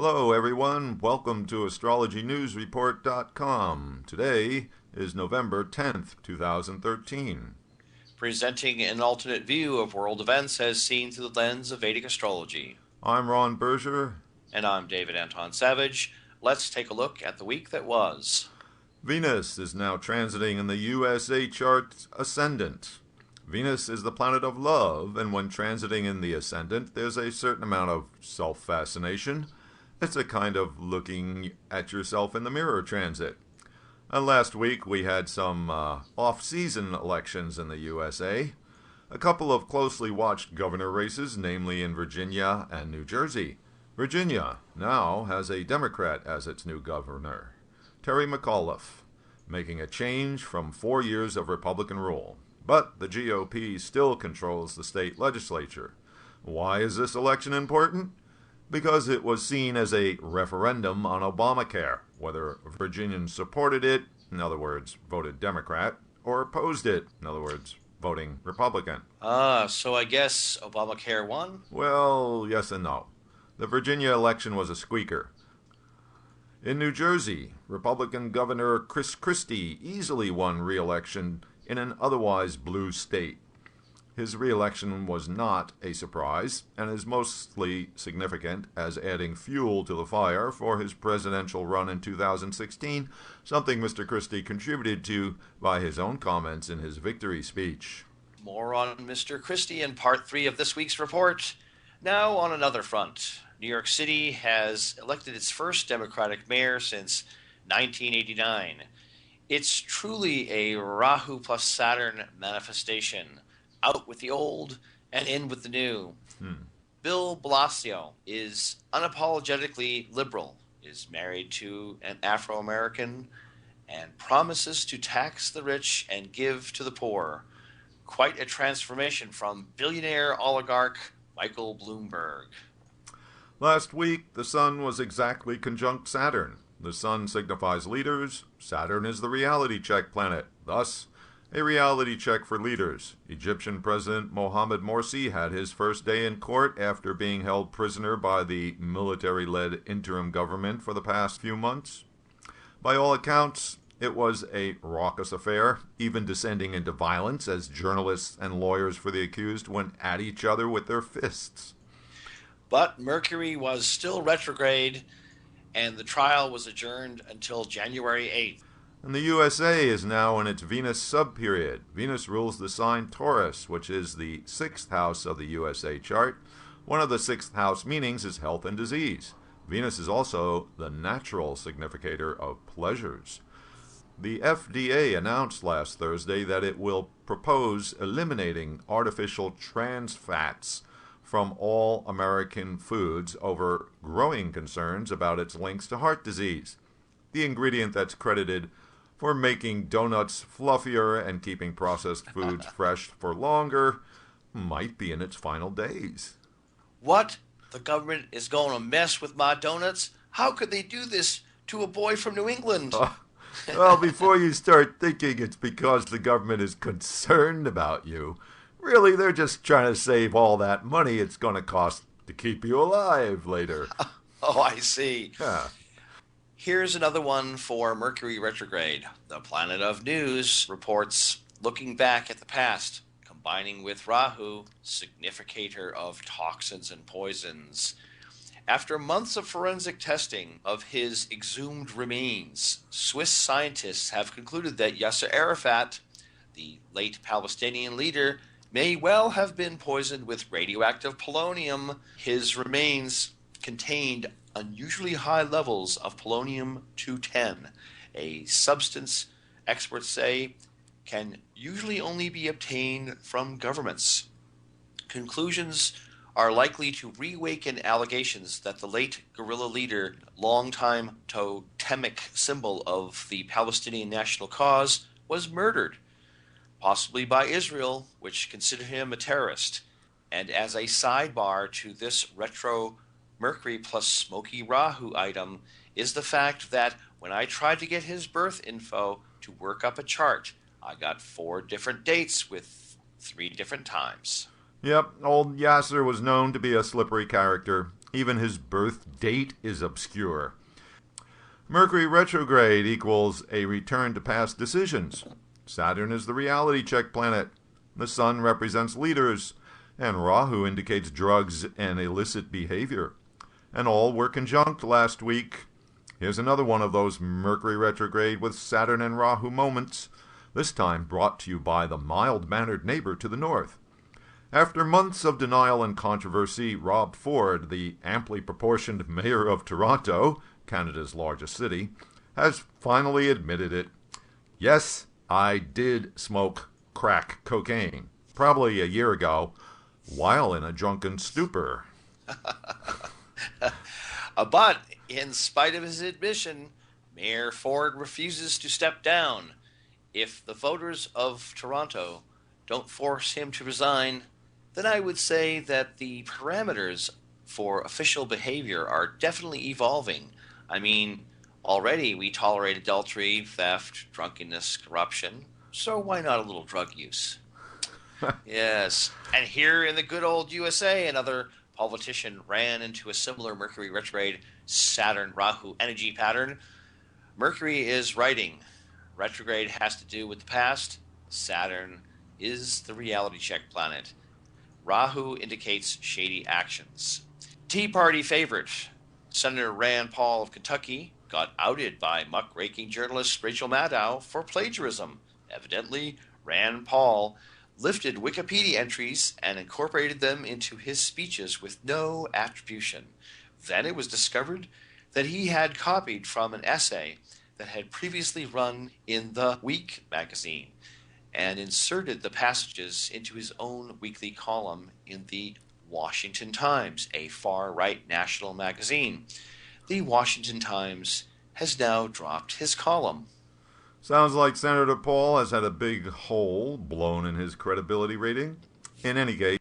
Hello, everyone. Welcome to AstrologyNewsReport.com. Today is November 10th, 2013. Presenting an alternate view of world events as seen through the lens of Vedic astrology. I'm Ron Berger. And I'm David Anton Savage. Let's take a look at the week that was. Venus is now transiting in the USA chart Ascendant. Venus is the planet of love, and when transiting in the Ascendant, there's a certain amount of self-fascination. It's a kind of looking at yourself in the mirror transit. And last week we had some off-season elections in the USA. A couple of closely watched governor races, namely in Virginia and New Jersey. Virginia now has a Democrat as its new governor, Terry McAuliffe, making a change from 4 years of Republican rule. But the GOP still controls the state legislature. Why is this election important? Because it was seen as a referendum on Obamacare, whether Virginians supported it, in other words, voted Democrat, or opposed it, in other words, voting Republican. So I guess Obamacare won? Well, yes and no. The Virginia election was a squeaker. In New Jersey, Republican Governor Christie easily won re-election in an otherwise blue state. His re-election was not a surprise, and is mostly significant as adding fuel to the fire for his presidential run in 2016, something Mr. Christie contributed to by his own comments in his victory speech. More on Mr. Christie in part 3 of this week's report. Now on another front. New York City has elected its first Democratic mayor since 1989. It's truly a Rahu plus Saturn manifestation. Out with the old and in with the new. Bill Blasio is unapologetically liberal, is married to an Afro-American, and promises to tax the rich and give to the poor. Quite a transformation from billionaire oligarch Michael Bloomberg. Last week, the Sun was exactly conjunct Saturn. The Sun signifies leaders. Saturn is the reality check planet. Thus, a reality check for leaders. Egyptian President Mohamed Morsi had his first day in court after being held prisoner by the military-led interim government for the past few months. By all accounts, it was a raucous affair, even descending into violence as journalists and lawyers for the accused went at each other with their fists. But Mercury was still retrograde, and the trial was adjourned until January 8th. And the USA is now in its Venus sub-period. Venus rules the sign Taurus, which is the 6th house of the USA chart. One of the 6th house meanings is health and disease. Venus is also the natural significator of pleasures. The FDA announced last Thursday that it will propose eliminating artificial trans fats from all American foods over growing concerns about its links to heart disease. The ingredient that's credited for making donuts fluffier and keeping processed foods fresh for longer might be in its final days. What? The government is going to mess with my donuts? How could they do this to a boy from New England? Well, before you start thinking it's because the government is concerned about you, really they're just trying to save all that money it's going to cost to keep you alive later. Oh, I see. Yeah. Here's another one for Mercury retrograde. The planet of news reports looking back at the past, combining with Rahu, significator of toxins and poisons. After months of forensic testing of his exhumed remains, Swiss scientists have concluded that Yasser Arafat, the late Palestinian leader, may well have been poisoned with radioactive polonium. His remains contained unusually high levels of polonium-210, a substance experts say can usually only be obtained from governments. Conclusions are likely to reawaken allegations that the late guerrilla leader, longtime totemic symbol of the Palestinian national cause, was murdered, possibly by Israel, which considered him a terrorist. And as a sidebar to this retro Mercury plus Smoky Rahu item is the fact that when I tried to get his birth info to work up a chart, I got 4 different dates with 3 different times. Yep, old Yasser was known to be a slippery character. Even his birth date is obscure. Mercury retrograde equals a return to past decisions. Saturn is the reality check planet. The Sun represents leaders, and Rahu indicates drugs and illicit behavior. And all were conjunct last week. Here's another one of those Mercury retrograde with Saturn and Rahu moments, this time brought to you by the mild-mannered neighbor to the north. After months of denial and controversy, Rob Ford, the amply proportioned mayor of Toronto, Canada's largest city, has finally admitted it. Yes, I did smoke crack cocaine, probably a year ago, while in a drunken stupor. But in spite of his admission, Mayor Ford refuses to step down. If the voters of Toronto don't force him to resign, then I would say that the parameters for official behavior are definitely evolving. I mean, already we tolerate adultery, theft, drunkenness, corruption, so why not a little drug use? Yes, and here in the good old USA, another politician ran into a similar Mercury retrograde Saturn Rahu energy pattern. Mercury is writing. Retrograde has to do with the past. Saturn is the reality check planet. Rahu indicates shady actions. Tea Party favorite, Senator Rand Paul of Kentucky, got outed by muckraking journalist Rachel Maddow for plagiarism. Evidently, Rand Paul lifted Wikipedia entries and incorporated them into his speeches with no attribution. Then it was discovered that he had copied from an essay that had previously run in The Week magazine and inserted the passages into his own weekly column in the Washington Times, a far-right national magazine. The Washington Times has now dropped his column. Sounds like Senator Paul has had a big hole blown in his credibility rating. In any case,